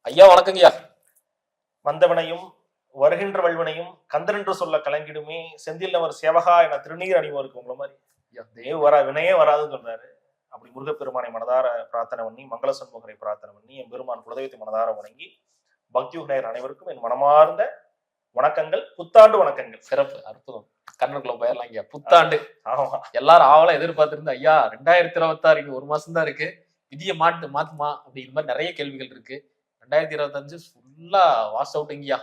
ஐயா வணக்கங்கய்யா. வந்தவனையும் வருகின்ற வல்வனையும் கந்தரென்று சொல்ல கலங்கிடுமே செந்தில் அவர் சேவகா என திருநீர் அணிவோருக்கு உங்களை மாதிரி தேவ் வரா வினையே வராதுன்னு சொல்றாரு. அப்படி முருகப்பெருமானை மனதார பிரார்த்தனை பண்ணி மங்கள சண்முகரை பிரார்த்தனை பண்ணி என் பெருமான் குலதெய்வத்தை மனதார வணங்கி பக்தி உடையர் அனைவருக்கும் என் மனமார்ந்த வணக்கங்கள், புத்தாண்டு வணக்கங்கள். சிறப்பு, அற்புதம். கண்ணனுக்குள்ள போயிடலாம் ஐயா. புத்தாண்டு ஆமா, எல்லாரும் ஆவலா எதிர்பார்த்திருந்த ஐயா 2026 ஒரு மாசம் தான் இருக்கு, விதியை மாத்துமா அப்படிங்கிற மாதிரி நிறைய கேள்விகள் இருக்கு. 2025 ஃபுல்லா வாஷ் அவுட்ங்கய்யா.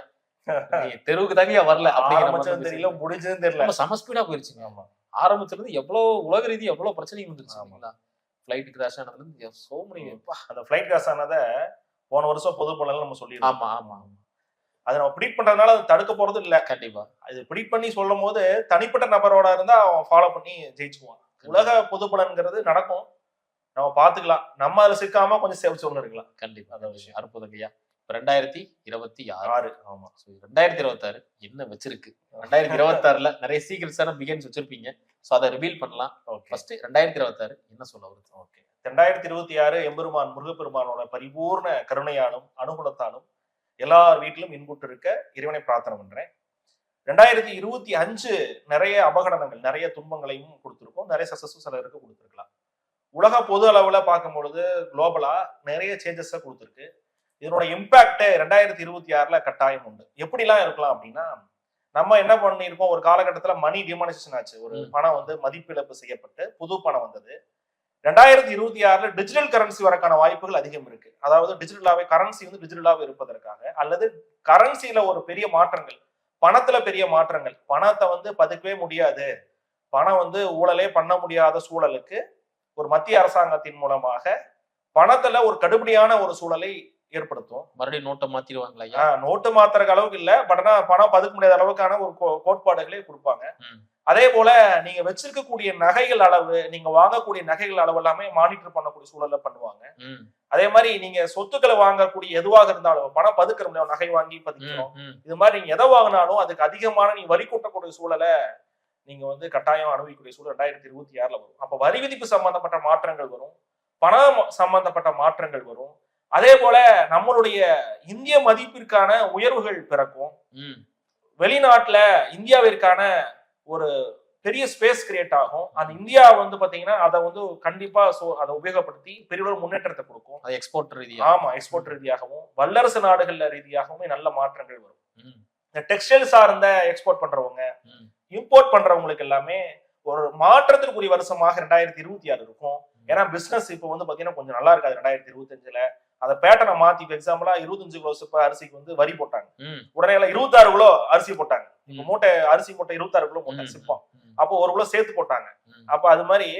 தெருவுக்கு தாங்க வரல அப்படிங்கிற தெரியல, முடிஞ்சதுன்னு தெரியல, செம ஸ்பீடா போயிருச்சுங்க. ஆமா, ஆரம்பிச்சிருந்து எவ்வளவு உலக ரீதி எவ்வளவு பிரச்சனைகள் வந்துருச்சு. ஃபிளைட் கிராஷ் ஆனதுல சோ மெனி. அந்த ஃபிளைட் கிராஷ் ஆனத போன வருஷம் பொது பலன்ல நம்ம சொல்லிடுறோம். ஆமா ஆமா, அதை நம்ம ப்ரிடிக்ட் பண்றதுனால அது தடுக்க போறது இல்ல. கண்டிப்பா அது ப்ரிடிக்ட் பண்ணி சொல்லும் போது தனிப்பட்ட நபரோட இருந்தா அவன் ஃபாலோ பண்ணி ஜெயிச்சுக்குவான். உலக பொது பலன்கிறது நடக்கும், நம்ம பாத்துக்கலாம். நம்ம அதுல சிக்காம கொஞ்சம் சேவ் சொல்லணும் இருக்கலாம். கண்டிப்பா அதான் விஷயம். அற்புதம் ஐயா. 2026. ஆமா, 2026 என்ன வச்சிருக்கு? 2026ல நிறைய சீக்கிரட்ஸான பிகின்ஸ் வச்சிருப்பீங்க. சோ அதை ரிவீல் பண்ணலாம். ஃபர்ஸ்ட் 2026 என்ன சொல்ல வருது? ஓகே, 2026 எம்பெருமான் முருகப்பெருமானோட பரிபூர்ண கருணையாலும் அனுகூலத்தாலும் எல்லார் வீட்டிலும் இன்புட்டு இருக்க இறைவனை பிரார்த்தனை பண்றேன். 2025 நிறைய அபகடனங்கள், நிறைய துன்பங்களையும் கொடுத்துருக்கோம், நிறைய சக்சஸும் சிலருக்கு கொடுத்துருக்கலாம். உலக பொது அளவுல பார்க்கும் பொழுது குளோபலா நிறைய சேஞ்சஸ கொடுத்துருக்கு. இதனோட இம்பாக்ட் 2026ல கட்டாயம் உண்டு. எப்படிலாம் இருக்கலாம் அப்படின்னா, நம்ம என்ன பண்ணிருக்கோம், ஒரு காலகட்டத்துல மணி டிமானிசேஷன் ஆச்சு. ஒரு பணம் வந்து மதிப்பிழப்பு செய்யப்பட்டு புது பணம் வந்தது. 2026ல டிஜிட்டல் கரன்சி வரக்கான வாய்ப்புகள் அதிகம் இருக்கு. அதாவது டிஜிட்டலாவே கரன்சி வந்து டிஜிட்டலாவே இருப்பதற்காக, அல்லது கரன்சில ஒரு பெரிய மாற்றங்கள், பணத்துல பெரிய மாற்றங்கள், பணத்தை வந்து பதுக்கவே முடியாது, பணம் வந்து ஊழலே பண்ண முடியாத சூழலுக்கு ஒரு மத்திய அரசாங்கத்தின் மூலமாக பணத்துல ஒரு கடுபடியான ஒரு சூழலை ஏற்படுத்தும். மறுபடியும் நோட்டை மாத்திடுவாங்களா? நோட்டு மாத்துறதுக்கு அளவுக்கு இல்ல, பட் ஆனா பணம் பதுக்க முடியாத அளவுக்கான ஒரு கோட்பாடுகளே கொடுப்பாங்க. அதே போல நீங்க வச்சிருக்கக்கூடிய நகைகள் அளவு, நீங்க வாங்கக்கூடிய நகைகள் அளவு எல்லாமே மானிட்டர் பண்ணக்கூடிய சூழல்ல பண்ணுவாங்க. அதே மாதிரி நீங்க சொத்துக்களை வாங்கக்கூடிய எதுவாக இருந்தாலும் பணம் பதுக்கிற முடியும், நகை வாங்கி பதுக்கணும். இது மாதிரி நீங்க எதை வாங்கினாலும் அதுக்கு அதிகமான நீங்க வரி கூட்டக்கூடிய சூழலை நீங்க வந்து கட்டாயம் அனுபவிக்கக்கூடிய சூழல் 2026ல வரும். அப்ப வரி விதிப்பு சம்பந்தப்பட்ட மாற்றங்கள் வரும், பணம் சம்பந்தப்பட்ட மாற்றங்கள் வரும். அதே போல நம்மளுடைய இந்திய மதிப்பிற்கான உயர்வுகள் பிறக்கும். வெளிநாட்டுல இந்தியாவிற்கான ஒரு பெரிய ஸ்பேஸ் கிரியேட் ஆகும். அந்த இந்தியா வந்து பாத்தீங்கன்னா அதை வந்து கண்டிப்பா அதை உபயோகப்படுத்தி பெரிய ஒரு முன்னேற்றத்தை கொடுக்கும். எக்ஸ்போர்ட் ரீதியா, ஆமா, எக்ஸ்போர்ட் ரீதியாகவும் வல்லரசு நாடுகள்ல ரீதியாகவுமே நல்ல மாற்றங்கள் வரும். இந்த டெக்ஸ்டைல் சார்ந்த எக்ஸ்போர்ட் பண்றவங்க, இம்போர்ட் பண்றவங்களுக்கு எல்லாமே ஒரு மாற்றத்திற்குரிய வருஷமாக 2026 இருக்கும். ஏன்னா பிசினஸ் இப்போ வந்து பாத்தீங்கன்னா கொஞ்சம் நல்லா இருக்காது. 2025ல அந்த பேட்டனை மாத்தி, எக்ஸாம்பிளா 25 கிலோ சிப்ப அரிசிக்கு வந்து வரி போட்டாங்க. உடனே எல்லாம் 26 கிலோ அரிசி போட்டாங்க. மூட்டை அரிசி மூட்டை 26 கிலோ போட்டாங்க சிப்பம். அப்போ 1 கிலோ சேர்த்து போட்டாங்க. அப்ப அது மாதிரி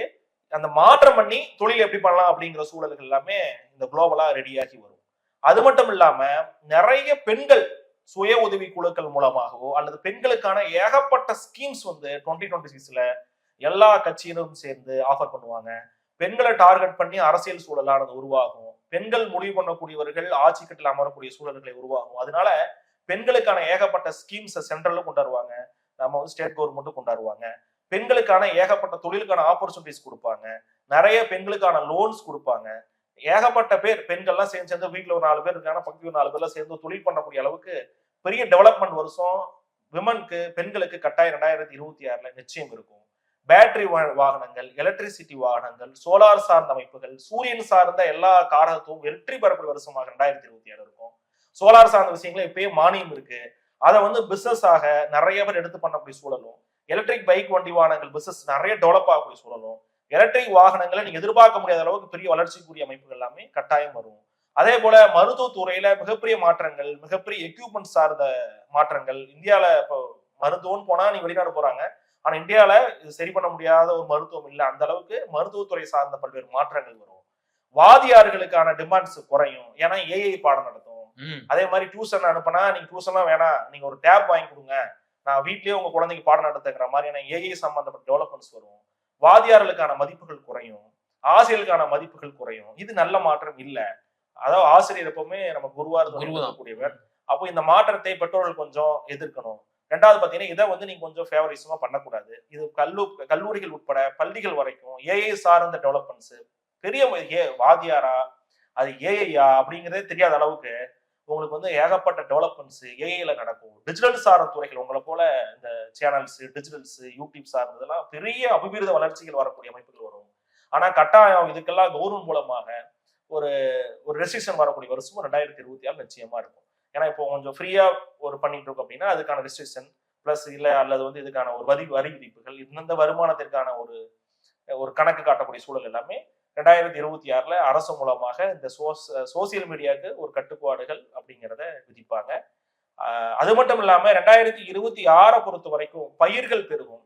அந்த மாற்றம் பண்ணி தொழில் எப்படி பண்ணலாம் அப்படிங்கிற சூழல்கள் எல்லாமே இந்த குளோபலா ரெடியாகி வரும். அது மட்டும் இல்லாம நிறைய பெண்கள் சுய உதவி குழுக்கள் மூலமாகவோ அல்லது பெண்களுக்கான ஏகப்பட்ட ஸ்கீம்ஸ் வந்து 2026ல எல்லா கட்சியினரும் சேர்ந்து ஆஃபர் பண்ணுவாங்க. பெண்களை டார்கெட் பண்ணி அரசியல் சூழலானது உருவாகும். பெண்கள் முடிவு பண்ணக்கூடியவர்கள் ஆட்சி கட்டில் அமரக்கூடிய சூழல்களை உருவாகும். அதனால பெண்களுக்கான ஏகப்பட்ட ஸ்கீம்ஸ் சென்ட்ரல்ல கொண்டாடுவாங்க, நம்ம வந்து ஸ்டேட் கவர்மெண்ட்டும் கொண்டாடுவாங்க. பெண்களுக்கான ஏகப்பட்ட தொழிலுக்கான ஆப்பர்ச்சுனிட்டிஸ் கொடுப்பாங்க, நிறைய பெண்களுக்கான லோன்ஸ் கொடுப்பாங்க. ஏகப்பட்ட பேர் பெண்கள்லாம் சேர்ந்து வீட்டுல ஒரு 4 பேர் இருக்காங்க, பக்கத்து ஒரு 4 பேர்லாம் சேர்ந்து தொழில் பண்ணக்கூடிய அளவுக்கு பெரிய டெவலப்மெண்ட் வருஷம் விமனுக்கு, பெண்களுக்கு கட்டாயம் 2026ல நிச்சயம் இருக்கும். பேட்டரி வாகனங்கள், எலக்ட்ரிசிட்டி வாகனங்கள், சோலார் சார்ந்த அமைப்புகள், சூரியன் சார்ந்த எல்லா காரகத்துவம் வெற்றி பெறக்கூடிய வருஷமாக 2026 இருக்கும். சோலார் சார்ந்த விஷயங்கள இப்பயே மானியம் இருக்கு, அதை வந்து பிசினஸ் ஆக நிறைய பேர் எடுத்து பண்ணக்கூடிய சூழலும், எலக்ட்ரிக் பைக் வண்டி வாகனங்கள் பிசினஸ் நிறைய டெவலப் ஆகக்கூடிய சூழலும், எலக்ட்ரிக் வாகனங்களை நீங்க எதிர்பார்க்க முடியாத அளவுக்கு பெரிய வளர்ச்சிக்குரிய அமைப்புகள் எல்லாமே கட்டாயம் வரும். அதே போல மருத்துவத்துறையில மிகப்பெரிய மாற்றங்கள், மிகப்பெரிய எக்யூப்மெண்ட் சார்ந்த மாற்றங்கள். இந்தியாவில இப்போ மருத்துவம்னு போனா நீங்க வெளிநாடு போறாங்க, ஆனா இந்தியாவில இது சரி பண்ண முடியாத ஒரு மருத்துவம் இல்லை. அந்த அளவுக்கு மருத்துவத்துறை சார்ந்த பல்வேறு மாற்றங்கள் வரும். வாதியார்களுக்கான டிமாண்ட்ஸ் குறையும், ஏன்னா ஏஐ பாடம் நடத்தும். அதே மாதிரி டியூஷன் அனுப்பினா நீங்க டியூஷன்லாம் வேணாம், நீங்க ஒரு டேப் வாங்கி கொடுங்க, நான் வீட்லயே உங்க குழந்தைக்கு பாடம் நடத்துங்கிற மாதிரியான ஏஐ சம்பந்தப்பட்ட டெவலப்மெண்ட்ஸ் வரும். வாதியார்களுக்கான மதிப்புகள் குறையும், ஆசிரியர்களுக்கான மதிப்புகள் குறையும். இது நல்ல மாற்றம் இல்ல. அதாவது ஆசிரியர் எப்பவுமே நம்ம குருவா இருக்கக்கூடியவர். அப்போ இந்த மாற்றத்தை பெற்றோர்கள் கொஞ்சம் எதிர்க்கணும். ரெண்டாவது பாத்தீங்கன்னா இதை வந்து நீங்க கொஞ்சம் ஃபேவரிசமா பண்ணக்கூடாது. இது கல்லூரிகள் உட்பட பள்ளிகள் வரைக்கும் ஏஐ சார்ந்த டெவலப்மெண்ட்ஸ் பெரிய வாதியாரா அது ஏஐயா அப்படிங்கிறதே தெரியாத அளவுக்கு உங்களுக்கு வந்து ஏகப்பட்ட டெவலப்மெண்ட்ஸ் ஏஐல நடக்கும். டிஜிட்டல் சார்ந்த துறைகள் உங்களை போல இந்த சேனல்ஸ், டிஜிட்டல்ஸ், யூடியூப் சார்ந்ததெல்லாம் பெரிய அபிவிருத வளர்ச்சிகள் வரக்கூடிய அமைப்புகள் வரும். ஆனா கட்டாயம் இதுக்கெல்லாம் கவர்மெண்ட் மூலமாக ஒரு ஒரு ரெஸ்ட்ரிக்ஷன் வரக்கூடிய வருஷமும் 2026 நிச்சயமா இருக்கும். ஏன்னா இப்போ கொஞ்சம் ஃப்ரீயா ஒரு பண்ணிட்டு இருக்கோம் அப்படின்னா அதுக்கான ரெஸ்ட்ரிக்ஷன் பிளஸ் இல்ல அல்லது வந்து இதுக்கான ஒரு வரி விதிப்புகள் இந்த வருமானத்திற்கான ஒரு ஒரு கணக்கு காட்டக்கூடிய சூழல் எல்லாமே 2026 அரசு மூலமாக இந்த சோசியல் மீடியாவுக்கு ஒரு கட்டுப்பாடுகள் அப்படிங்கிறத விதிப்பாங்க. அது மட்டும் இல்லாம 2026 பொறுத்த வரைக்கும் பயிர்கள் பெருகும்.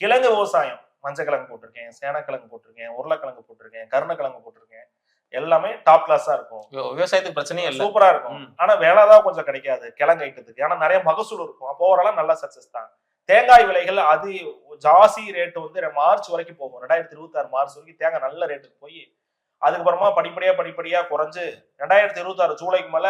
கிழங்கு விவசாயம், மஞ்சள் கிழங்கு போட்டிருக்கேன், சேனக்கிழங்கு போட்டிருக்கேன், உருளைக்கிழங்கு போட்டிருக்கேன், கருணக்கிழங்கு போட்டிருக்கேன், எல்லாமே டாப் கிளாஸா இருக்கும். விவசாயத்துக்கு பிரச்சனையே இல்லை, சூப்பரா இருக்கும். ஆனா வேலைதான் கொஞ்சம் கிடைக்காது கிழங்கு ஐட்டத்துக்கு. ஆனா நிறைய மகசூல் இருக்கும். அப்போ ஓரளவு நல்ல சக்சஸ் தான். தேங்காய் விலைகள் அது ஜாஸ்தி ரேட் வந்து மார்ச் வரைக்கும் போகும். 2026 மார்ச் வரைக்கும் தேங்காய் நல்ல ரேட்டுக்கு போய் அதுக்கப்புறமா படிப்படியா குறைஞ்சு 2026 ஜூலைக்கு மேல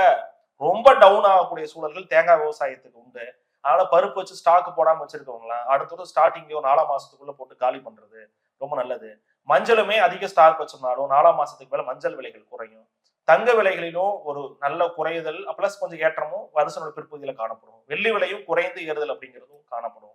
ரொம்ப டவுன் ஆகக்கூடிய சூழல்கள் தேங்காய் விவசாயத்துக்கு உண்டு. அதனால பருப்பு வச்சு ஸ்டாக் போடாம வச்சிருக்கவங்களாம் அடுத்தது ஸ்டார்டிங் ஒரு 4 மாசத்துக்குள்ள போட்டு காலி பண்றது ரொம்ப நல்லது. மஞ்சளுமே அதிக ஸ்டாக் வச்சிருந்தாலும் 4 மாசத்துக்கு மேல மஞ்சள் விலைகள் குறையும். தங்க விலைகளிலும் ஒரு நல்ல குறையுதல் பிளஸ் கொஞ்சம் ஏற்றமும் வருஷனோட பிற்பகுதியில காணப்படும். வெள்ளி விலையும் குறைந்து ஏறுதல் அப்படிங்கிறதும் காணப்படும்.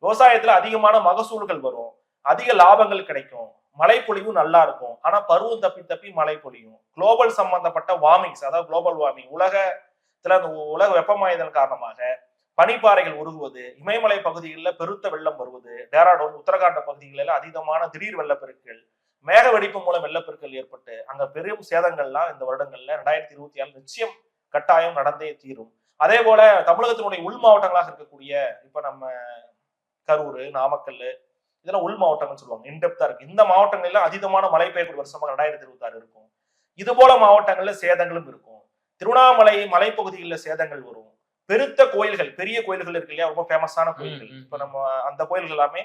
விவசாயத்துல அதிகமான மகசூல்கள் வரும், அதிக லாபங்கள் கிடைக்கும், மழைப்பொழிவும் நல்லா இருக்கும். ஆனா பருவம் தப்பி மழை பொழியும். குளோபல் சம்பந்தப்பட்ட வார்மிங்ஸ், அதாவது குளோபல் வார்மிங், உலகத்துல அந்த உலக வெப்பமாயுதல் காரணமாக பனிப்பாறைகள் உருகுவது, இமயமலை பகுதிகளில் பெருத்த வெள்ளம் வருவது, டேராடூன் உத்தரகாண்ட் பகுதிகளில் அதீதமான திடீர் வெள்ளப்பெருக்கள், மேக வெடிப்பு மூலம் வெள்ளப்பெருக்கள் ஏற்பட்டு அங்க பெரும் சேதங்கள்லாம் இந்த வருடங்கள்ல 2026 நிச்சயம் கட்டாயம் நடந்தே தீரும். அதே போல தமிழகத்தினுடைய உள் மாவட்டங்களாக இருக்கக்கூடிய இப்ப நம்ம கரூர், நாமக்கல் இதெல்லாம் உள் மாவட்டங்கள்னு சொல்லுவாங்க, இன்டெப்தா இருக்கு. இந்த மாவட்டங்கள்ல அதீதமான மழை பெய்யக்கூடிய வருஷமாக 2026 இருக்கும். இது போல மாவட்டங்கள்ல சேதங்களும் இருக்கும். திருவண்ணாமலை மலைப்பகுதிகளில் சேதங்கள் வரும். பெருத்த கோயில்கள், பெரிய கோயில்கள் இருக்கு இல்லையா, ரொம்ப ஃபேமஸான கோயில்கள், இப்ப நம்ம அந்த கோயில்கள் எல்லாமே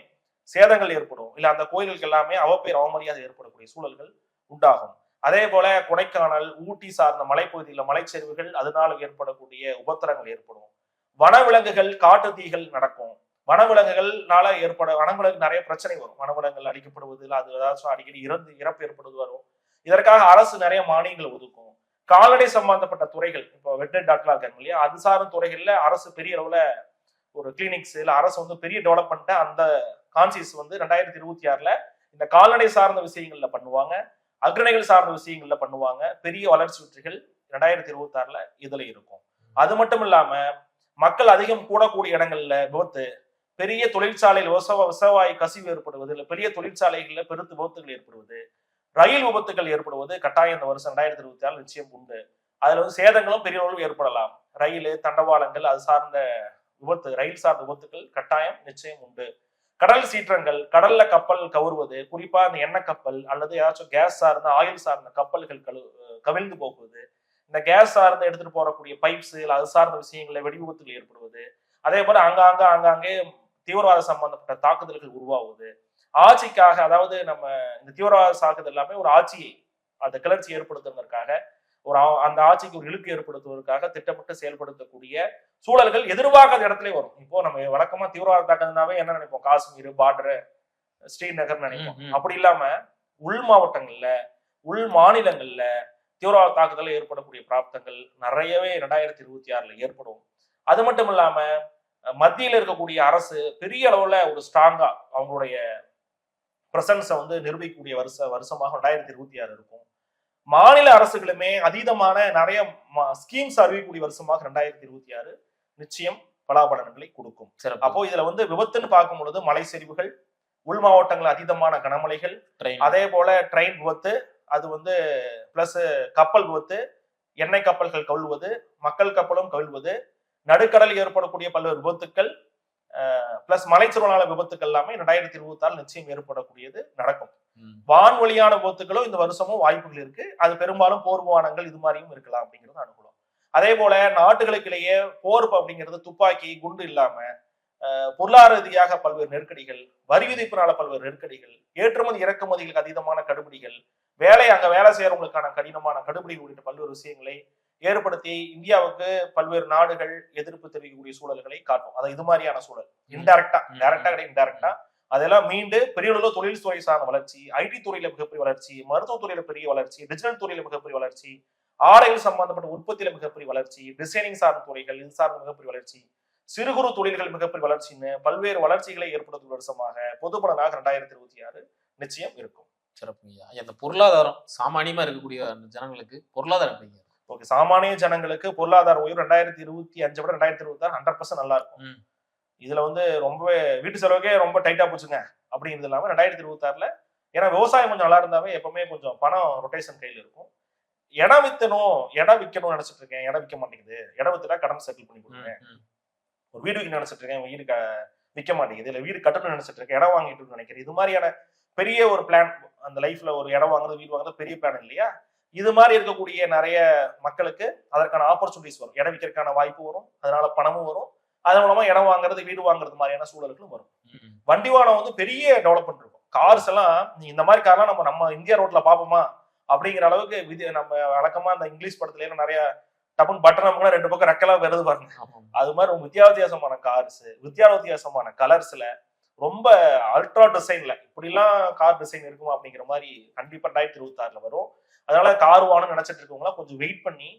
சேதங்கள் ஏற்படும். இல்ல அந்த கோயில்களுக்கு எல்லாமே அவப்பேர் அவமரியாதை ஏற்படக்கூடிய சூழல்கள் உண்டாகும். அதே போல கொடைக்கானல், ஊட்டி சார்ந்த மலைப்பகுதியில் மலைச்சரிவுகள், அதனால ஏற்படக்கூடிய உபத்திரங்கள் ஏற்படும். வனவிலங்குகள், காட்டு தீகள் நடக்கும். வனவிலங்குகள்னால வனவிலங்கு நிறைய பிரச்சனை வரும். வனவிலங்குகள் அழிக்கப்படுவது, அது ஏதாச்சும் அடிக்கடி இறப்பு ஏற்படுவது வரும். இதற்காக அரசு நிறைய மானியங்கள் ஒதுக்கும். கால்நடை சம்பந்தப்பட்ட துறைகள், இப்போ வெட்டரி டாக்டர்லாம் இருக்காங்க இல்லையா, அது சார்ந்த துறைகள்ல அரசு பெரிய அளவுல ஒரு கிளினிக்ஸ் இல்ல அரசு வந்து பெரிய டெவலப்மெண்ட் அந்த கான்சியஸ் வந்து 2026 இந்த கால்நடை சார்ந்த விஷயங்கள்ல பண்ணுவாங்க, அக்ரணைகள் சார்ந்த விஷயங்கள்ல பண்ணுவாங்க. பெரிய வளர்ச்சி வெற்றிகள் 2026 இதுல இருக்கும். அது மட்டும் இல்லாம மக்கள் அதிகம் கூடக்கூடிய இடங்கள்ல விபத்து, பெரிய தொழிற்சாலையில் விவசாய கசிவு ஏற்படுவது, இல்ல பெரிய தொழிற்சாலைகள்ல பெருத்து விபத்துகள் ஏற்படுவது, ரயில் விபத்துகள் ஏற்படுவது கட்டாயம் இந்த வருஷம் 2026 நிச்சயம் உண்டு. அதுல வந்து சேதங்களும் பெரிய அளவில் ஏற்படலாம். ரயில், தண்டவாளங்கள் அது சார்ந்த விபத்து, ரயில் சார்ந்த விபத்துகள் கட்டாயம் நிச்சயம் உண்டு. கடல் சீற்றங்கள், கடல்ல கப்பல் கவுறுவது, குறிப்பா இந்த எண்ணெய் கப்பல் அல்லது ஏதாச்சும் கேஸ் சார்ந்த ஆயில் சார்ந்த கப்பல்கள் கவிழ்ந்து போகுவது, இந்த கேஸ் சார்ந்த எடுத்துட்டு போறக்கூடிய பைப்ஸ் அது சார்ந்த விஷயங்கள்ல வெடி விபத்துகள் ஏற்படுவது, அதே போல ஆங்காங்கே தீவிரவாத சம்பந்தப்பட்ட தாக்குதல்கள் உருவாகுவது, ஆட்சிக்காக, அதாவது நம்ம இந்த தீவிரவாத தாக்குதல் எல்லாமே ஒரு ஆட்சியை அந்த கிளர்ச்சி ஏற்படுத்துவதற்காக, ஒரு அந்த ஆட்சிக்கு ஒரு இழுக்கு ஏற்படுத்துவதற்காக திட்டமிட்டு செயல்படுத்தக்கூடிய சூழல்கள் எதிர்பார்க்காத இடத்துல வரும். இப்போ நம்ம வழக்கமா தீவிரவாத தாக்குதல்னாவே என்ன நினைப்போம், காஷ்மீர் பார்டர், ஸ்ரீநகர் நினைப்போம். அப்படி இல்லாம உள் மாவட்டங்கள்ல, உள் மாநிலங்கள்ல தீவிரவாத தாக்குதல் ஏற்படக்கூடிய பிராப்தங்கள் நிறையவே 2026 ஏற்படும். அது மட்டும் இல்லாம மத்தியில் இருக்கக்கூடிய அரசு பெரிய அளவுல ஒரு ஸ்ட்ராங்கா அவங்களுடைய பிரசன்ஸை வந்து நிரூபிக்கக்கூடிய வருஷமாக 2026 இருக்கும். மாநில அரசுகளுமே அதீதமான நிறைய ஸ்கீம்ஸ் அறிவிக்கக்கூடிய வருஷமாக 2026 நிச்சயம் பலாபலன்களை கொடுக்கும். அப்போ இதுல வந்து விபத்துன்னு பார்க்கும் பொழுது மலை சரிவுகள், உள் மாவட்டங்கள் அதீதமான கனமழைகள், அதே போல ட்ரெயின் விபத்து, அது வந்து பிளஸ் கப்பல் விபத்து, எண்ணெய் கப்பல்கள் கவிழ்வது, மக்கள் கப்பலும் கவிழ்வது, நடுக்கடலில் ஏற்படக்கூடிய பல்வேறு விபத்துக்கள் பிளஸ் மலைச்சூழலான விபத்துக்கள் எல்லாமே 2026 நிச்சயம் ஏற்படக்கூடியது நடக்கும். வான்வழியான விபத்துக்களும் இந்த வருஷமும் வாய்ப்புகள் இருக்கு. அது பெரும்பாலும் போர் விமானங்கள் இது மாதிரியும் இருக்கலாம் அப்படிங்கிறது அனுகூலம். அதே போல நாட்டுகளுக்கிடையே போர் அப்படிங்கிறது துப்பாக்கி குண்டு இல்லாம பொருளாதார ரீதியாக பல்வேறு நெருக்கடிகள், வரி விதிப்பினால பல்வேறு நெருக்கடிகள், ஏற்றுமதி இறக்குமதிகளுக்கு அதீதமான கடுபிடிகள், அங்க வேலை செய்யறவங்களுக்கான கடினமான கடுபிடிகள் உள்ளிட்ட பல்வேறு விஷயங்களை ஏற்படுத்தி இந்தியாவுக்கு பல்வேறு நாடுகள் எதிர்ப்பு தெரிவிக்கக்கூடிய சூழல்களை காட்டும். அது இது மாதிரியான சூழல் இன்டைரக்டா, டைரக்டா கிடையாது, இன்டைரக்டா அதெல்லாம் மீண்டு பெரிய அளவில் தொழில் துறை சார்ந்த வளர்ச்சி, ஐடி துறையில மிகப்பெரிய வளர்ச்சி, மருத்துவ துறையில பெரிய வளர்ச்சி, டிஜிட்டல் துறையில மிகப்பெரிய வளர்ச்சி, ஆடைகள் சம்பந்தப்பட்ட உற்பத்தியில மிகப்பெரிய வளர்ச்சி, டிசைனிங் சார்ந்த துறைகள் இது சார்ந்த மிகப்பெரிய வளர்ச்சி, சிறு குறு தொழில்கள் மிகப்பெரிய வளர்ச்சின்னு பல்வேறு வளர்ச்சிகளை ஏற்படுத்தும் வருஷமாக பொதுப்பலனாக 2026 நிச்சயம் இருக்கும். சிறப்புங்கய்யா. அந்த பொருளாதாரம் சாமானியமா இருக்கக்கூடிய அந்த ஜனங்களுக்கு பொருளாதாரம் எப்படிங்க? ஓகே, சாமானிய ஜனங்களுக்கு பொருளாதார உயர்வு 2025 விட 2026 100% நல்லா இருக்கும். இதுல வந்து ரொம்பவே வீட்டு செலவுக்கே ரொம்ப டைட்டா போச்சுங்க அப்படிங்கிறது இல்லாம 2026ல ஏன்னா விவசாயம் கொஞ்சம் நல்லா இருந்தாவே எப்பவுமே கொஞ்சம் பணம் ரொட்டேஷன் கையில இருக்கும். இடம் விற்கணும்னு நினைச்சிட்டு இருக்கேன், இடம் விற்க மாட்டேங்குது, இடம் வித்துட்டா கடன் செட்டில் பண்ணி கொடுக்குறேன். ஒரு வீடு விற்க நினைச்சிட்டு இருக்கேன், வீடு விற்க மாட்டேங்குது, இல்ல வீடு கட்டணும்னு நினைச்சிட்டு இருக்கேன், இடம் வாங்கிட்டு நினைக்கிறேன். இது மாதிரியான பெரிய ஒரு பிளான், அந்த லைஃப்ல ஒரு இடம் வாங்குறது வீடு வாங்குறது பெரிய பிளான் இல்லையா? இது மாதிரி இருக்கக்கூடிய நிறைய மக்களுக்கு அதற்கான ஆப்பர்ச்சுனிட்டிஸ் வரும், இடம் விற்கிறதுக்கான வாய்ப்பு வரும், அதனால பணமும் வரும், அதன் மூலமா இடம் வாங்குறது வீடு வாங்குறது மாதிரியான சூழல்களும் வரும். வண்டி வாகனம் வந்து பெரிய டெவலப்மெண்ட் இருக்கும். கார்ஸ் எல்லாம் இந்த மாதிரி கார்லாம் நம்ம இந்தியா ரோட்ல பாப்போமா அப்படிங்கிற அளவுக்கு நம்ம வழக்கமா அந்த இங்கிலீஷ் படத்துல நிறைய டப்புன்னு பட்டன் நமக்கு 2 பக்கம் ரெக்கலா வருது பாருங்க. அது மாதிரி வித்தியாசமான கார்ஸ், வித்தியாசமான கலர்ஸ்ல ரொம்ப அல்ட்ரா டிசைன்ல இப்படி எல்லாம் கார் டிசைன் இருக்குமா அப்படிங்கிற மாதிரி கண்டிப்பா 2026ல வரும். அதனால கார் வாங்கணும்னு நினைச்சிட்டு இருக்கவங்களா கொஞ்சம் வெயிட் பண்ணி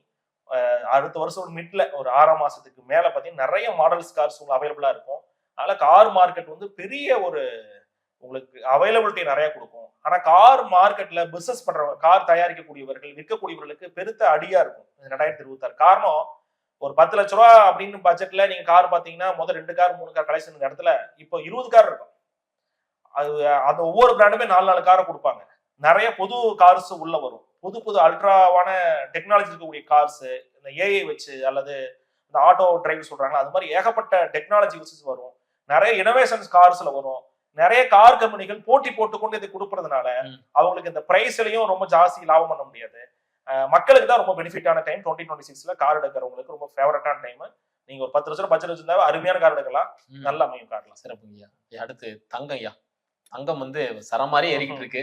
அடுத்த வருஷம் மிட்ல ஒரு 6ஆம் மாசத்துக்கு மேல பாத்தீங்கன்னா நிறைய மாடல்ஸ் கார்ஸ் உங்களுக்கு அவைலபிளா இருக்கும். அதனால கார் மார்க்கெட் வந்து பெரிய ஒரு உங்களுக்கு அவைலபிலிட்டி நிறைய கொடுக்கும். ஆனா கார் மார்க்கெட்ல பிசினஸ் பண்றவங்க, கார் தயாரிக்கக்கூடியவர்கள், விற்கக்கூடியவர்களுக்கு பெருத்த அடியா இருக்கும் 2026. காரணம், ஒரு 10 லட்ச ரூபா அப்படின்னு பட்ஜெட்ல நீங்க கார் பாத்தீங்கன்னா முதல் 2 கார் 3 கார் கலெக்ஷன் இடத்துல இப்போ 20 கார் இருக்கும். அது அந்த ஒவ்வொரு பிராண்டுமே 4 காரை கொடுப்பாங்க. நிறைய புது கார்ஸ் உள்ள வரும், புது அல்ட்ராவான டெக்னாலஜி இருக்கக்கூடிய கார்ஸ், இந்த ஏஐ வச்சு அல்லது இந்த ஆட்டோ டிரைவ் சொல்றாங்க, அது மாதிரி ஏகப்பட்ட டெக்னாலஜி வச்சு வரும். நிறைய இனோவேஷன்ஸ் கார்ஸ்ல வரும். நிறைய கார் கம்பெனிகள் போட்டி போட்டுக்கொண்டு இதை கொடுக்கறதுனால அவங்களுக்கு இந்த பிரைஸ்லயும் ரொம்ப ஜாஸ்தி லாபம் பண்ண முடியாது. மக்களுக்கு தான் ரொம்ப பெனிஃபிட்டான டைம் 2026ல கார் எடுக்கிறவங்களுக்கு ரொம்ப ஃபேவரட்டான டைம். நீங்க ஒரு 10 லட்சம் பட்ஜெட் வச்சிருந்தா அருமையான கார் எடுக்கலாம், நல்ல அமையும் கார்லாம். சிறப்புங்கய்யா. அடுத்து தங்கம்யா. தங்கம் வந்து சரமாரி ஏறிக்கிட்டு இருக்கு.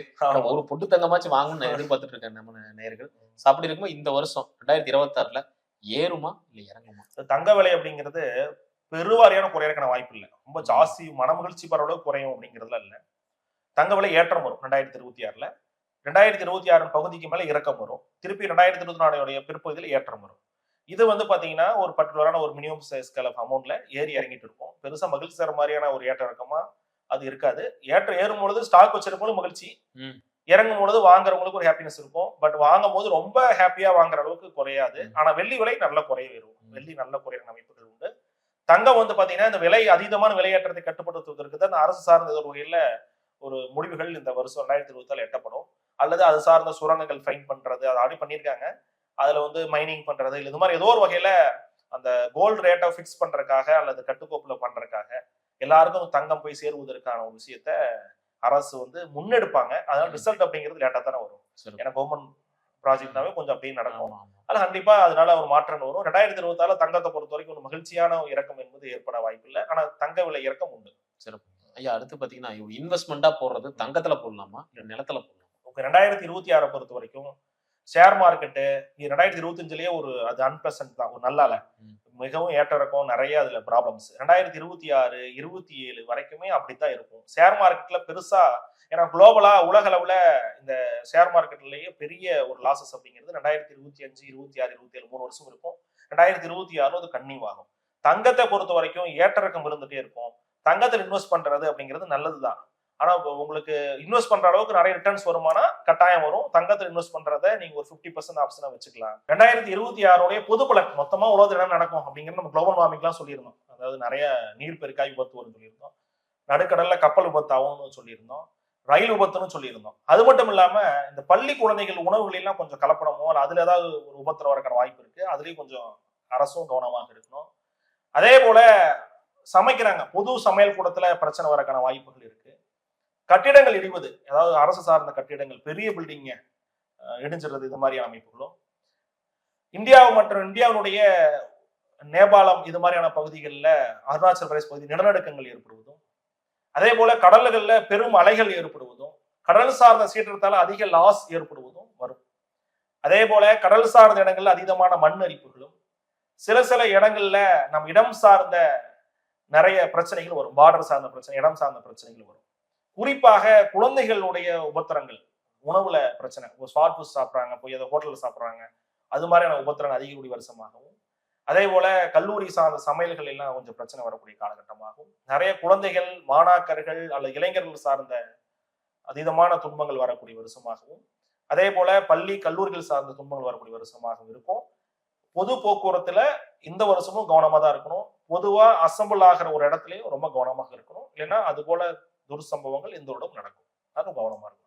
ஒரு பொட்டு தங்கமாச்சும் வாங்கணும்னு எதிர்பார்த்துட்டு இருக்கேன் நம்ம நேயர்கள். அப்படி இருக்கும்போது இந்த வருஷம் 2026ல ஏறுமா இல்ல இறங்குமா? தங்க விலை அப்படிங்கிறது பெருவாரியான குறையறக்கான வாய்ப்பு இல்லை. ரொம்ப ஜாஸ்தி மனமகிழ்ச்சி பரவல குறையும் அப்படிங்கிறதுல இல்ல. தங்க விலை ஏற்றம் வரும் 2026ல. 2026 பகுதிக்கு மேல இறக்கம் வரும். திருப்பி 2024 பிற்பகுதியில் ஏற்றம் வரும். இது வந்து பாத்தீங்கன்னா ஒரு பர்டிகுலரான ஒரு மினிமம் ஸ்கேல் ஆஃப் அமௌண்ட்ல ஏறி இறங்கிட்டு இருக்கும். பெருசா மகிழ்ச்சி தர மாதிரியான ஒரு ஏற்ற இறக்கமா அது இருக்காது. ஏறும் பொழுது ஸ்டாக் வச்சிருக்கும் மகிழ்ச்சி, இறங்கும் பொழுது வாங்குறவங்களுக்கு ஒரு ஹாப்பினஸ் இருக்கும். பட் வாங்கும் போது ரொம்ப ஹாப்பியா வாங்குற அளவுக்கு குறையாது. ஆனா வெள்ளி விலை நல்ல குறைய வரும். வெள்ளி நல்ல குறையிற அமைப்புகள் உண்டு. தங்கம் வந்து பாத்தீங்கன்னா இந்த விலை அதீதமான விலையேற்றத்தை கட்டுப்படுத்துவதற்கு தான் அரசு சார்ந்த ஒரு வகையில ஒரு முடிவுகள் இந்த வருஷம் 2026 எட்டப்படும். அல்லது அது சார்ந்த சுரங்கங்கள் ஃபைன் பண்றது, அதை ஆடி பண்ணியிருக்காங்க. அதுல வந்து மைனிங் பண்றது, இல்லை இது மாதிரி ஏதோ ஒரு வகையில அந்த கோல்டு ரேட்டை ஃபிக்ஸ் பண்றதுக்காக அல்லது கட்டுக்கோப்புல பண்றதுக்காக எல்லாருக்கும் தங்கம் போய் சேருவதற்கான ஒரு விஷயத்த அரசு வந்து முன்னெடுப்பாங்க. அதனால ரிசல்ட் அப்படிங்கிறது லேட்டா தானே வரும். ஏன்னா கவர்மெண்ட் ப்ராஜெக்ட்னாவே கொஞ்சம் அப்படியே நடக்கும். அது கண்டிப்பா அதனால ஒரு மாற்றம் வரும். 2026 தங்கத்தை பொறுத்த வரைக்கும் ஒரு மகிழ்ச்சியான இறக்கம் என்பது ஏற்பட வாய்ப்பு இல்லை. ஆனா தங்க விலை இறக்கம் உண்டு. சிறப்பு ஐயா. அடுத்து பாத்தீங்கன்னா இன்வெஸ்ட்மெண்டா போடுறது தங்கத்துல போடலாமா இல்ல நிலத்துல போடலாமா? 2026 பொறுத்த வரைக்கும் ஷேர் மார்க்கெட்டு 2025லயே ஒரு அது அன்பிளசன்ட் தான், ஒரு நல்லால மிகவும் ஏற்ற இறக்கம், நிறைய அதுல ப்ராப்ளம்ஸ். 2026 27 வரைக்குமே அப்படித்தான் இருக்கும் ஷேர் மார்க்கெட்ல பெருசா. ஏன்னா குளோபலா உலக அளவுல இந்த ஷேர் மார்க்கெட்லயே பெரிய ஒரு லாசஸ் அப்படிங்கிறது 2025 26 27 3 வருஷம் இருக்கும். 2026 அது கன்னியூ ஆகும். தங்கத்தை பொறுத்த வரைக்கும் ஏற்ற இறக்கம் இருந்துட்டே இருக்கும். தங்கத்தில் இன்வெஸ்ட் பண்றது அப்படிங்கிறது நல்லதுதான். ஆனா உங்களுக்கு இன்வெஸ்ட் பண்ற அளவுக்கு நிறைய ரிட்டர்ன்ஸ் வருமானா கட்டாயம் வரும். தங்கத்தில் இன்வெஸ்ட் பண்றதை நீங்க ஒரு 50% ஆப்ஷனா வச்சுக்கலாம். 2026 பொது பலன் மொத்தமா உலகத்துல என்ன நடக்கும் அப்படிங்கிறது நம்ம குளோபல் வார்மிங்லாம் சொல்லியிருந்தோம். அதாவது நிறைய நீர் பெருக்காய் விபத்து வரும்னு சொல்லியிருந்தோம், நடுக்கடல்ல கப்பல் விபத்து ஆகும்னு சொல்லியிருந்தோம், ரயில் விபத்துன்னு சொல்லியிருந்தோம். அது மட்டும் இல்லாம இந்த பள்ளி குழந்தைகள் உணவுகளெல்லாம் கொஞ்சம் கலப்படமோ அதுல ஏதாவது ஒரு விபத்துல வரக்கான வாய்ப்பு இருக்கு. அதுலயும் கொஞ்சம் அரசும் கவனமாக இருக்கணும். அதே போல சமைக்கிறாங்க, பொது சமையல் கூடத்துல பிரச்சனை வரக்கான வாய்ப்புகள் இருக்கு. கட்டிடங்கள் இடிவது, அதாவது அரசு சார்ந்த கட்டிடங்கள் பெரிய பில்டிங்க இடிஞ்சிடுறது, இது மாதிரியான அமைப்புகளும் இந்தியாவினுடைய நேபாளம் இது மாதிரியான பகுதிகளில் அருணாச்சல் பிரதேச பகுதி நிலநடுக்கங்கள் ஏற்படுவதும், அதே போல கடல்கள்ல பெரும் அலைகள் ஏற்படுவதும், கடல் சார்ந்த சீற்றத்தால் அதிக லாஸ் ஏற்படுவதும் வரும். அதே போல கடல் சார்ந்த இடங்கள்ல அதீதமான மண் அரிப்புகளும், சில இடங்கள்ல நம் இடம் சார்ந்த நிறைய பிரச்சனைகள் வரும். பார்டர் சார்ந்த பிரச்சனை, இடம் சார்ந்த பிரச்சனைகள் வரும். குறிப்பாக குழந்தைகளுடைய உபத்திரங்கள், உணவுல பிரச்சனை, ஸ்பாட் ஃபுட் சாப்பிட்றாங்க, போய் அதை ஹோட்டல்ல சாப்பிட்றாங்க, அது மாதிரியான உபத்திரன் அதிகக்கூடிய வருஷமாகவும், அதே போல கல்லூரி சார்ந்த சமையல்கள் எல்லாம் கொஞ்சம் பிரச்சனை வரக்கூடிய காலகட்டமாகவும், நிறைய குழந்தைகள், மாணாக்கர்கள் அல்லது இளைஞர்கள் சார்ந்த அதீதமான துன்பங்கள் வரக்கூடிய வருஷமாகவும், அதே போல பள்ளி கல்லூரிகள் சார்ந்த துன்பங்கள் வரக்கூடிய வருஷமாகவும் இருக்கும். பொது போக்குவரத்துல இந்த வருஷமும் கவனமா தான் இருக்கணும். பொதுவா அசம்பிள் ஆகிற ஒரு இடத்துலயும் ரொம்ப கவனமாக இருக்கணும். இல்லைன்னா அது போல துர்சம்பவங்கள் இந்த வருடம் நடக்கும். அதுவும் கவனமா இருக்கும்.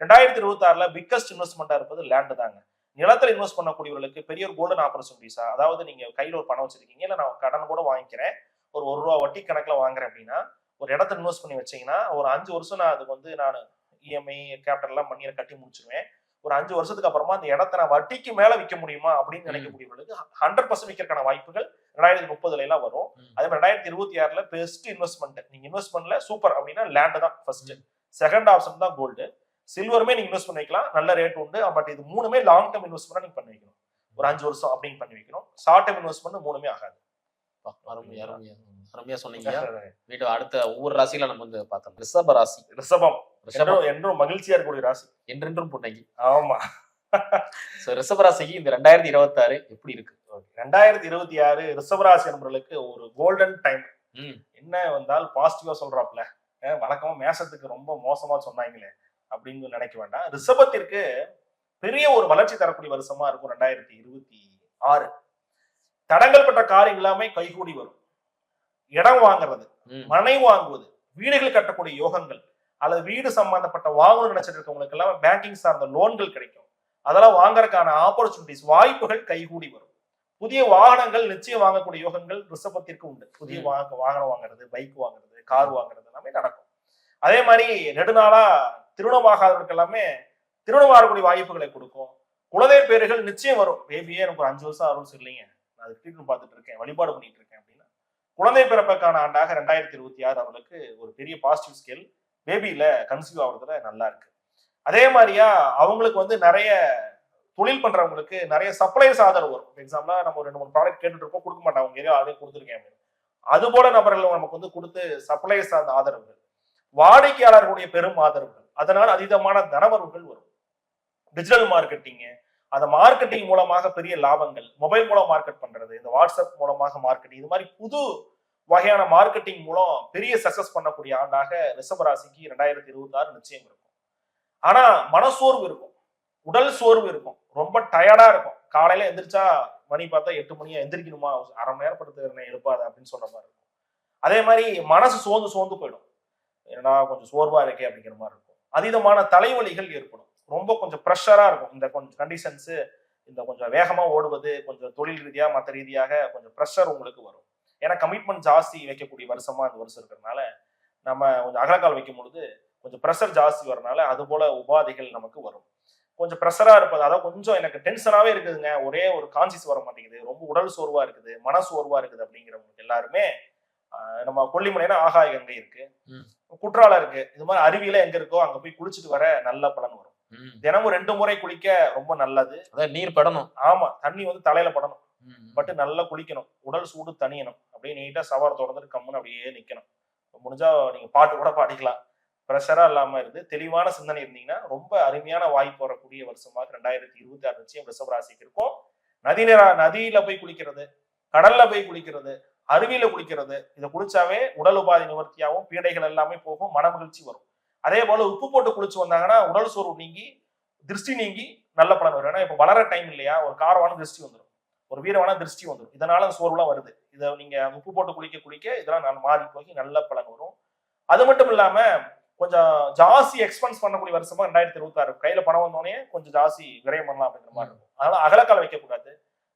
2026ல பிக்கஸ்ட் இன்வெஸ்ட்மெண்டா இருப்பது லேண்ட் தாங்க. நிலத்துல இன்வெஸ்ட் பண்ணக்கூடியவர்களுக்கு பெரிய ஒரு கோல்டன் ஆப்பர்ச்சுனிட்டிஸா, அதாவது நீங்க கையில ஒரு பணம் வச்சிருக்கீங்க, இல்ல நான் கடன் கூட வாங்கிக்கிறேன், ஒரு ₹1 வட்டி கணக்குல வாங்குறேன் அப்படின்னா, ஒரு இடத்துல இன்வெஸ்ட் பண்ணி வச்சீங்கன்னா ஒரு 5 வருஷம் நான் அதுக்கு வந்து நான் இஎம்ஐ கேபிட்டல் எல்லாம் பண்ணி கட்டி முடிச்சிருவேன். ஒரு 5 வருஷத்துக்கு அப்புறமா அந்த இடத்த நான் வட்டிக்கு மேல விற்க முடியுமா அப்படின்னு நினைக்கக்கூடியவர்களுக்கு 100% விற்கிறதுக்கான வாய்ப்புகள் 2030ல எல்லாம் வரும். அதே மாதிரி 2026ல பெஸ்ட் இன்வெஸ்ட்மெண்ட், நீங்க இன்வெஸ்ட்மெண்ட்ல சூப்பர் அப்படின்னா லேண்ட் தான் ஃபர்ஸ்ட். செகண்ட் ஆப்ஷன் தான் கோல்டு. சில்வருமே நீங்க இன்வெஸ்ட் பண்ணி வைக்கலாம், நல்ல ரேட் உண்டு. பட் இது மூணுமே லாங் டர்ம் இன்வெஸ்ட்மெண்ட் நீங்க பண்ணி வைக்கணும். ஒரு 5 வருஷம் அப்படின்னு பண்ணி வைக்கணும். ஷார்ட் டர்ம் இன்வெஸ்ட்மெண்ட் மூணுமே ஆகாது. அருமையா சொன்னீங்க. வீடு அடுத்த ஒவ்வொரு ராசியில நம்ம வந்து பார்த்தோம். ரிஷப ராசி. ரிஷபம் என்றும் மகிழ்ச்சியா இருக்கக்கூடிய ராசி, என்றென்றும் புன்னகை. ஆமா. ரிஷப ராசிக்கு இந்த 2026 எப்படி இருக்கு? 2026 ரிஷபராசி நண்பர்களுக்கு ஒரு கோல்டன் டைம். என்ன வந்தால் பாசிட்டிவா சொல்றாப்ல, வழக்கமா மேசத்துக்கு ரொம்ப மோசமா சொன்னாங்களே அப்படின்னு நினைக்க வேண்டாம். ரிஷபத்திற்கு பெரிய ஒரு வளர்ச்சி தரக்கூடிய வருஷமா இருக்கும் 2026. தடங்கள் பெற்ற காரியம் எல்லாமே கைகூடி வரும். இடம் வாங்குறது, மனை வாங்குவது, வீடுகள் கட்டக்கூடிய யோகங்கள், அல்லது வீடு சம்பந்தப்பட்ட வாங்கணும்னு நினைச்சிட்டு இருக்கவங்களுக்கு எல்லாம் பேங்கிங் சார்ந்த லோன்கள் கிடைக்கும். அதெல்லாம் வாங்குறதுக்கான ஆப்பர்ச்சுனிட்டிஸ், வாய்ப்புகள் கைகூடி வரும். புதிய வாகனங்கள் நிச்சயம் வாங்கக்கூடிய யோகங்கள் ரிஷபத்திற்கு உண்டு. புதிய வாகனம் வாங்குறது, பைக் வாங்குறது, கார் வாங்குறது எல்லாமே நடக்கும். அதே மாதிரி நெடுநாளா திருமணமாகாதவர்களுக்கு எல்லாமே திருமணம் ஆகக்கூடிய வாய்ப்புகளை கொடுக்கும். குழந்தை பேர்கள் நிச்சயம் வரும். பேபியே எனக்கு ஒரு 5 வருஷம் 6 வருஷம் இல்லைங்க, நான் அது ட்ரீட்மெண்ட் பார்த்துட்டு இருக்கேன், வழிபாடு பண்ணிட்டு இருக்கேன் அப்படின்னா குழந்தை பிறப்புக்கான ஆண்டாக 2026 அவர்களுக்கு ஒரு பெரிய பாசிட்டிவ் ஸ்கேல். பேபியில கன்சீவ் ஆகுறதுல நல்லா இருக்கு. அதே மாதிரியா அவங்களுக்கு வந்து நிறைய தொழில் பண்றவங்களுக்கு நிறைய சப்ளைஸ் ஆதரவு வரும். எக்ஸாம்பிளா நம்ம 2-3 ப்ராடக்ட் கேட்டுட்டு இருப்போம், கொடுக்க மாட்டாங்க, அவங்க ஏரியா அதே கொடுத்துருக்கேன் அப்படின்னு. அது போல நபர்கள் நமக்கு வந்து கொடுத்து சப்ளைஸ் சார்ந்த ஆதரவுகள், வாடிக்கையாளர்களுடைய பெரும் ஆதரவுகள், அதனால அதீதமான தனவரவுகள் வரும். டிஜிட்டல் மார்க்கெட்டிங், அந்த மார்க்கெட்டிங் மூலமாக பெரிய லாபங்கள், மொபைல் மூலம் மார்க்கெட் பண்றது, இந்த வாட்ஸ்அப் மூலமாக மார்க்கெட்டிங், இது மாதிரி புது வகையான மார்க்கெட்டிங் மூலம் பெரிய சக்சஸ் பண்ணக்கூடிய ஆண்டாக ரிஷபராசிக்கு 2026 நிச்சயம் இருக்கும். ஆனா மனசோர்வு இருக்கும், உடல் சோர்வு இருக்கும், ரொம்ப டயர்டா இருக்கும். காலையில எந்திரிச்சா மணி பார்த்தா 8 மணியா எந்திரிக்கணுமா, அரை மணி நேரம் படுத்து எழுப்பாது அப்படின்னு சொல்ற மாதிரி இருக்கும். அதே மாதிரி மனசு சோர்ந்து போயிடும், ஏன்னா கொஞ்சம் சோர்வா இருக்கே அப்படிங்கிற மாதிரி இருக்கும். அதீதமான தலைவலிகள் ஏற்படும், ரொம்ப கொஞ்சம் ப்ரெஷரா இருக்கும். இந்த கொஞ்சம் கண்டிஷன்ஸ், இந்த கொஞ்சம் வேகமா ஓடுவது, கொஞ்சம் தொழில் ரீதியா மற்ற ரீதியாக கொஞ்சம் ப்ரெஷர் உங்களுக்கு வரும். ஏன்னா கமிட்மெண்ட் ஜாஸ்தி வைக்கக்கூடிய வருஷமா இந்த வருஷம் இருக்கிறதுனால, நம்ம கொஞ்சம் அகலக்கால் வைக்கும் பொழுது கொஞ்சம் ப்ரெஷர் ஜாஸ்தி வரனால அது போல உபாதைகள் நமக்கு வரும். கொஞ்சம் ப்ரெஷரா இருப்பது, அதாவது கொஞ்சம் எனக்கு டென்ஷனாவே இருக்குதுங்க, ஒரே ஒரு கான்சியஸ் வர மாட்டேங்குது, ரொம்ப உடல் சோர்வா இருக்குது, மன சோர்வா இருக்குது அப்படிங்கிறவங்களுக்கு எல்லாருமே நம்ம கொல்லிமலைனா ஆகாய கங்கை இருக்கு, குற்றாலம் இருக்கு, இது மாதிரி அருவியில எங்க இருக்கோ அங்க போய் குளிச்சுட்டு வர நல்ல பலன் வரும். தினமும் 2 முறை குளிக்க ரொம்ப நல்லது. நீர் படணும். ஆமா, தண்ணி வந்து தலையில படணும், பட்டு நல்லா குளிக்கணும், உடல் சூடு தணியணும், அப்படியே நீட்டா சவார் தொடர்ந்துட்டு கம்முன்னு அப்படியே நிக்கணும். முடிஞ்சா நீங்க பாட்டு கூட பாடிக்கலாம். ப்ரெஷரா இல்லாம இருந்து தெளிவான சிந்தனை இருந்தீங்கன்னா ரொம்ப அருமையான வாய்ப்பு வரக்கூடிய வருஷமாக 2026 நிச்சயம் ரிஷபராசிக்கு இருக்கும். நதியில போய் குளிக்கிறது, கடல்ல போய் குளிக்கிறது, அருவியில குளிக்கிறது, இதை குளிச்சாவே உடல் உபாதி நிவர்த்தியாகவும் பீடைகள் எல்லாமே போகும், மன மகிழ்ச்சி வரும். அதே போல உப்பு போட்டு குளிச்சு வந்தாங்கன்னா உடல் சோர்வு நீங்கி, திருஷ்டி நீங்கி நல்ல பலன் வரும். ஏன்னா இப்ப வளர டைம் இல்லையா, ஒரு காரவான திருஷ்டி வந்துடும், ஒரு வீரவான திருஷ்டி வந்துடும், இதனால சோர்வுலாம் வருது. இதை நீங்க உப்பு போட்டு குளிக்க இதெல்லாம் மாறி போய் நல்ல பலன் வரும். அது மட்டும் இல்லாம கொஞ்சம் ஜாஸ்தி எக்ஸ்பென்ஸ் பண்ணக்கூடிய வருஷமா 2026 கையில பணம் வந்தோடனே கொஞ்சம் ஜாஸ்தி விரயம் பண்ணலாம் அப்படிங்கிற மாதிரி இருக்கும். அதனால அகலக்கால் வைக்கக்கூடாது,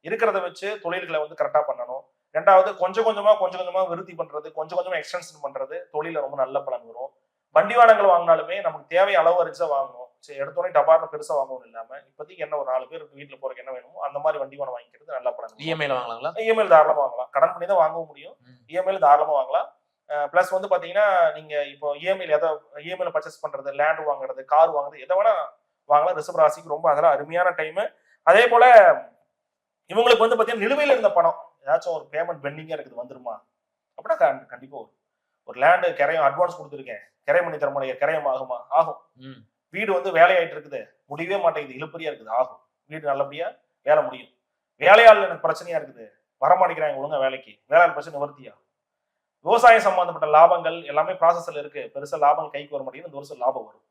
இருக்கிறத வச்சு தொழில்களை வந்து கரெக்டா பண்ணணும். 2வது கொஞ்சம் கொஞ்சமா விருத்தி பண்றது, கொஞ்சம் கொஞ்சமா எக்ஸ்டென்ஷன் பண்றது தொழில ரொம்ப நல்ல பலன் வரும். வண்டி வாகனங்கள் வாங்கினாலுமே நமக்கு தேவை அளவு அறிஞ்சா வாங்கணும். சரி, எடுத்தோடனே டபார்னு பெருசா வாங்கணும் இல்லாம இப்போதைக்கு என்ன ஒரு 4 பேர் வீட்டுல போறதுக்கு என்ன வேணுமோ அந்த மாதிரி வண்டி வாகனம் வாங்கிக்கிறது நல்ல பலன். இஎம்ஐல வாங்கலாங்களா? இஎம்ஐல தாராளமா வாங்கலாம், கடன் பண்ணி தான் வாங்க முடியும், இஎம்ஐல தாராளமா வாங்கலாம். பிளஸ் வந்து பாத்தீங்கன்னா நீங்க இப்போ இஎம்ஐல பர்ச்சேஸ் பண்றது, லேண்ட் வாங்குறது, கார் வாங்குறது, எதை வேணா வாங்கலாம். ரிஷபராசிக்கு ரொம்ப அதெல்லாம் அருமையான டைம். அதே போல இவங்களுக்கு வந்து பாத்தீங்கன்னா நிலுவையில இருந்த பணம் ஏதாச்சும் ஒரு பேமெண்ட் பெண்டிங்கா இருக்குது, வந்துருமா அப்படின்னா கண்டிப்பா வரும். ஒரு லேண்டு கிரையம் அட்வான்ஸ் கொடுத்துருக்கேன், கிரையம் பண்ணி தர முடியாது, கிரையம் ஆகுமா? ஆகும். வீடு வந்து வேலையாயிட்டு இருக்குது, முடியவே மாட்டேங்குது, இழுப்பறியா இருக்குது, ஆகும். வீடு நல்லபடியா வேலை முடியும். வேலையாள் எனக்கு பிரச்சனையா இருக்குது, வரமாட்டேங்கிறாங்க ஒழுங்கா வேலைக்கு, வேலையாள் பிரச்சனை நிவர்த்தியா? விவசாயம் சம்பந்தப்பட்ட லாபங்கள் எல்லாமே ப்ராசஸ்ல இருக்கு, பெருசா லாபம் கைக்கு வர மாட்டேங்குது, இந்த வருஷம் லாபம் வரும்.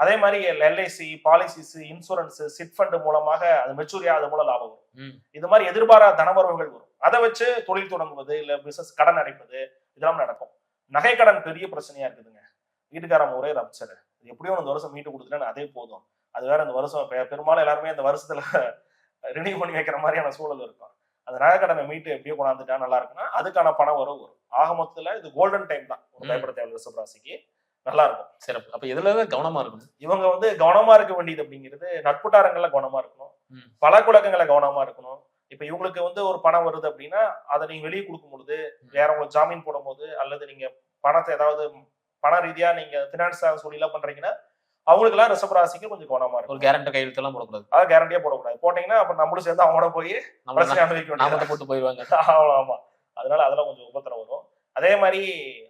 அதே மாதிரி LIC policies insurance chit fund மூலமாக அது மெச்சூரி ஆகாத மூலம் லாபம் வரும். இது மாதிரி எதிர்பாராத தனவரவுகள் வரும். அதை வச்சு தொழில் தொடங்குவது இல்ல பிசினஸ் கடன் அடைப்பது இதெல்லாம் நடக்கும். நகை கடன் பெரிய பிரச்சனையா இருக்குதுங்க. வீட்டுக்காரங்க ஒரே ரப்சர், எப்படியும் இந்த வருஷம் மீட்டு கொடுத்துட்டேன்னு அதே போதும். அது வேற இந்த வருஷம் பெரும்பாலும் எல்லாருமே இந்த வருஷத்துல ரினியூ பண்ணி வைக்கிற மாதிரியான சூழல் இருக்கும். அந்த நகை கடனை மீட்டு எப்படியோ கொண்டாந்துட்டா நல்லா இருக்குன்னா அதுக்கான பணம் வரும். ஆக மொத்தத்துல இது கோல்டன் டைம் தான் ஒரு பயப்பட தேவை ரிஷப ராசிக்கு. நல்லா இருக்கும். சிறப்பு. அப்ப எதுலதான் கவனமா இருக்கணும்? இவங்க கவனமா இருக்க வேண்டியது அப்படிங்கிறது நட்புட்டாரங்கள்ல கவனமா இருக்கணும், பழக்கவழக்கங்களை கவனமா இருக்கணும். இப்ப இவங்களுக்கு ஒரு பணம் வருது அப்படின்னா அதை நீங்க வெளியே கொடுக்கும் பொழுது, வேற உங்களுக்கு ஜாமீன் போடும் போது, அல்லது நீங்க பணத்தை ஏதாவது பண ரீதியா நீங்க பினான்ஸ் சொல்லிலாம் பண்றீங்கன்னா அவங்களுக்கு எல்லாம் ரிஷபராசிக்கு கொஞ்சம் கவனமா இருக்கும். ஒரு கேரண்டர் கையெழுத்து எல்லாம் போடக்கூடாது. அதாவது கேரண்டியா போடக்கூடாது. போட்டீங்கன்னா அப்ப நம்மளும் சேர்ந்து அவங்களோட போய் பிரச்சனை அனுபவிக்க வேண்டியது போட்டு போயிடுவாங்க. ஆமா. அதனால அதெல்லாம் கொஞ்சம் உபத்திரம் வரும். அதே மாதிரி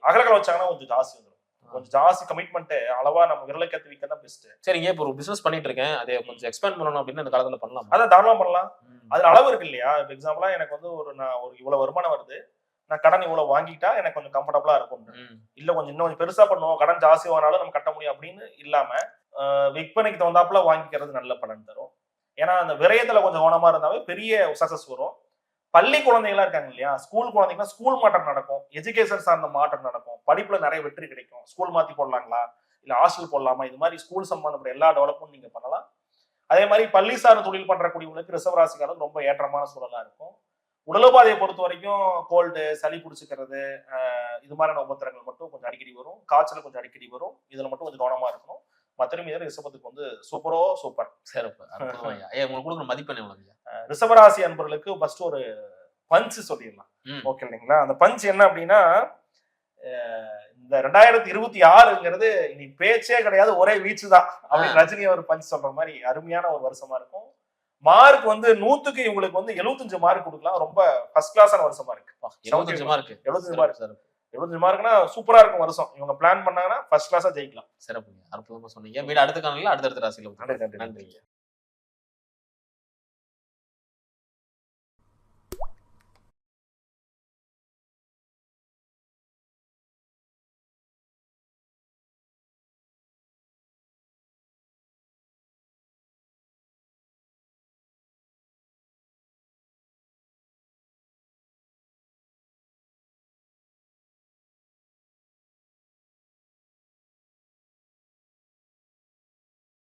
அகலக்கலை வச்சாங்கன்னா கொஞ்சம் ஜாஸ்தி வந்துடும். கொஞ்சம் ஜாஸ்தி கமிட்மெண்ட் அளவா நம்ம விரலை கத்து வைக்க தான் பெஸ்ட். சரிங்க, இப்போ ஒரு பிசினஸ் பண்ணிட்டு இருக்கேன், அதை கொஞ்சம் எக்ஸ்பேண்ட் பண்ணணும் அப்படின்னு இந்த காலத்துல பண்ணலாம். அதான் தாராளமா பண்ணலாம். அதுல அளவு இருக்கு இல்லையா? இப்போ எக்ஸாம்பிளா எனக்கு நான் ஒரு இவ்வளவு வருமானம் வருது, நான் கடன் இவ்வளவு வாங்கிட்டா எனக்கு கொஞ்சம் கம்ஃபர்டபுளா இருக்கும். இல்ல இன்னும் கொஞ்சம் பெருசா பண்ணுவோம், கடன் ஜாஸ்தி வாங்கினாலும் நம்ம கட்ட முடியும் அப்படின்னு இல்லாம விற்பனைக்கு தகுந்தாப்புல வாங்கிக்கிறது நல்ல பலன் தரும். ஏன்னா அந்த விரயத்துல கொஞ்சம் கவனமா இருந்தாவே பெரிய சக்சஸ் வரும். பள்ளி குழந்தைகளா இருக்காங்க இல்லையா, ஸ்கூல் குழந்தைங்கன்னா ஸ்கூல் மாற்றம் நடக்கும், எஜுகேஷன் சார்ந்த மாற்றம் நடக்கும், படிப்புல நிறைய வெற்றி கிடைக்கும். ஸ்கூல் மாத்தி போடலாங்களா இல்ல ஹாஸ்டல் போடலாமா, இது மாதிரி ஸ்கூல் சம்பந்தப்பட்ட எல்லா டெவலப்பும் நீங்க பண்ணலாம். அதே மாதிரி பள்ளி சார்ந்த தொழில் பண்றக்கூடியவங்களுக்கு ரிஷபராசிக்காரங்க ரொம்ப ஏற்றமான சூழலா இருக்கும். உடலுபாதையை பொறுத்த வரைக்கும் கோல்டு சளி பிடிச்சிக்கிறது இது மாதிரியான உபத்திரங்கள் மட்டும் கொஞ்சம் அடிக்கடி வரும். காய்ச்சல் கொஞ்சம் அடிக்கடி வரும். இதுல மட்டும் கொஞ்சம் கவனமா இருக்கணும். மற்றமே ரிஷபத்துக்கு சூப்பர். சிறப்பு. உங்களுக்கு கொடுக்குற மதிப்பெண் எவ்வளவு? ரிஷபராசி அன்பர்களுக்கு ஃபர்ஸ்ட் ஒரு பஞ்ச் சொல்லிடலாம். ஓகே இல்லைங்களா? அந்த பஞ்ச் என்ன அப்படின்னா, இந்த 2026ங்கிறது இனி பேச்சே கிடையாது, ஒரே வீச்சு தான் அப்படின்னு ரஜினி ஒரு பஞ்ச் சொல்ற மாதிரி அருமையான ஒரு வருஷமா இருக்கும். மார்க் 100க்கு இவங்களுக்கு 75 மார்க் கொடுக்கலாம். ரொம்ப ஃபர்ஸ்ட் கிளாஸான வருஷமா இருக்கு. 75 மார்க். 75 மார்க்னா சூப்பரா இருக்கும் வருஷம். இவங்க பிளான் பண்ணாங்கன்னா ஃபர்ஸ்ட் கிளாஸா ஜெயிக்கலாம். சிறப்புங்க, அற்புதமா சொன்னீங்க. மீண்டும் அடுத்த காணொளியில் அடுத்தடுத்த ராசியில. நன்றி.